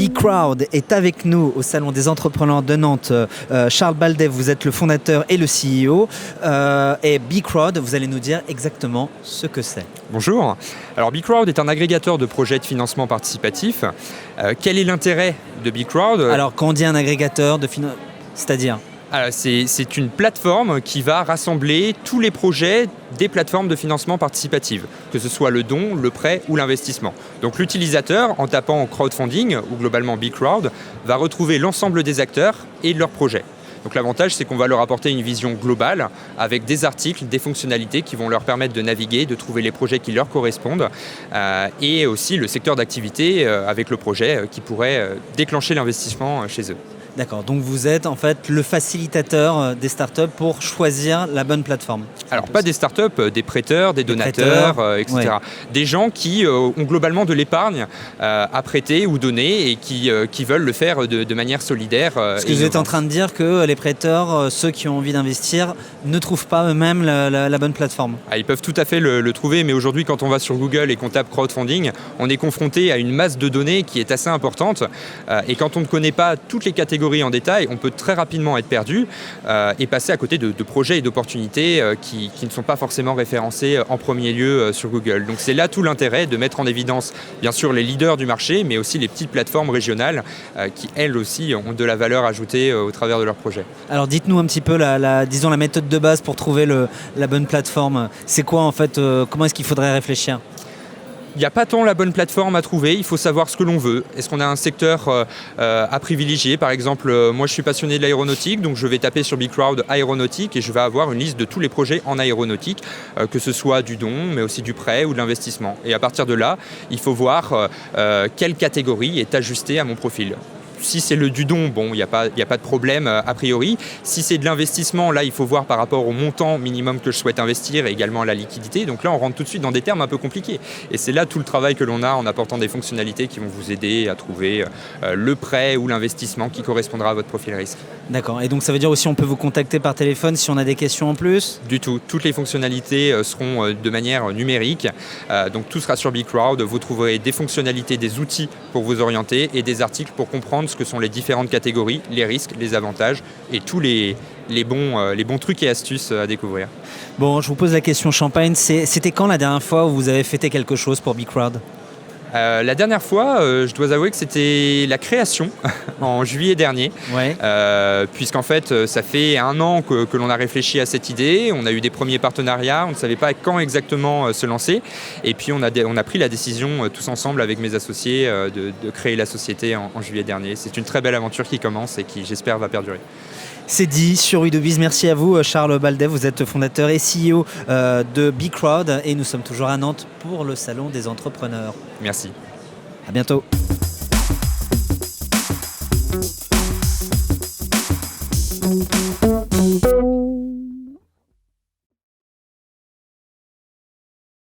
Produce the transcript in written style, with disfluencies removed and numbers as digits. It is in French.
B-Crowd est avec nous au Salon des entrepreneurs de Nantes. Charles Baldet, vous êtes le fondateur et le CEO. Et B-Crowd, vous allez nous dire exactement ce que c'est. Bonjour. Alors B-Crowd est un agrégateur de projets de financement participatif. Quel est l'intérêt de B-Crowd ? Alors quand on dit un agrégateur de financement, c'est-à-dire ? C'est une plateforme qui va rassembler tous les projets des plateformes de financement participatif, que ce soit le don, le prêt ou l'investissement. Donc l'utilisateur, en tapant crowdfunding ou globalement B-Crowd, va retrouver l'ensemble des acteurs et de leurs projets. Donc l'avantage, c'est qu'on va leur apporter une vision globale avec des articles, des fonctionnalités qui vont leur permettre de naviguer, de trouver les projets qui leur correspondent et aussi le secteur d'activité avec le projet qui pourrait déclencher l'investissement chez eux. D'accord, donc vous êtes en fait le facilitateur des startups pour choisir la bonne plateforme. Alors pas des startups, des prêteurs, des donateurs, etc. Ouais. Des gens qui ont globalement de l'épargne à prêter ou donner et qui veulent le faire de manière solidaire. Parce que vous êtes en train de dire que les prêteurs, ceux qui ont envie d'investir, ne trouvent pas eux-mêmes la bonne plateforme. Ils peuvent tout à fait le trouver, mais aujourd'hui quand on va sur Google et qu'on tape crowdfunding, on est confronté à une masse de données qui est assez importante. Et quand on ne connaît pas toutes les catégories en détail, on peut très rapidement être perdu et passer à côté de projets et d'opportunités qui ne sont pas forcément référencés en premier lieu sur Google. Donc c'est là tout l'intérêt de mettre en évidence bien sûr les leaders du marché, mais aussi les petites plateformes régionales qui elles aussi ont de la valeur ajoutée au travers de leurs projets. Alors dites-nous un petit peu disons la méthode de base pour trouver la bonne plateforme. C'est quoi en fait, comment est-ce qu'il faudrait réfléchir ? Il n'y a pas tant la bonne plateforme à trouver, il faut savoir ce que l'on veut. Est-ce qu'on a un secteur à privilégier ? Par exemple, moi je suis passionné de l'aéronautique, donc je vais taper sur B-Crowd aéronautique et je vais avoir une liste de tous les projets en aéronautique, que ce soit du don, mais aussi du prêt ou de l'investissement. Et à partir de là, il faut voir quelle catégorie est ajustée à mon profil. Si c'est du don, bon, il n'y a pas de problème a priori. Si c'est de l'investissement, là, il faut voir par rapport au montant minimum que je souhaite investir et également à la liquidité. Donc là, on rentre tout de suite dans des termes un peu compliqués. Et c'est là tout le travail que l'on a en apportant des fonctionnalités qui vont vous aider à trouver le prêt ou l'investissement qui correspondra à votre profil risque. D'accord. Et donc ça veut dire aussi on peut vous contacter par téléphone si on a des questions en plus ? Du tout. Toutes les fonctionnalités seront de manière numérique. Donc tout sera sur B-Crowd. Vous trouverez des fonctionnalités, des outils pour vous orienter et des articles pour comprendre ce que sont les différentes catégories, les risques, les avantages et tous les bons trucs et astuces à découvrir. Bon, je vous pose la question champagne. C'était quand la dernière fois où vous avez fêté quelque chose pour B-Crowd ? La dernière fois, je dois avouer que c'était la création en juillet dernier, puisqu'en fait, ça fait 1 an que l'on a réfléchi à cette idée, on a eu des premiers partenariats, on ne savait pas quand exactement se lancer, et puis on a pris la décision tous ensemble avec mes associés de créer la société en juillet dernier. C'est une très belle aventure qui commence et qui, j'espère, va perdurer. C'est dit sur We2Biz. Merci à vous, Charles Baldet. Vous êtes fondateur et CEO de B-Crowd et nous sommes toujours à Nantes pour le Salon des entrepreneurs. Merci. À bientôt.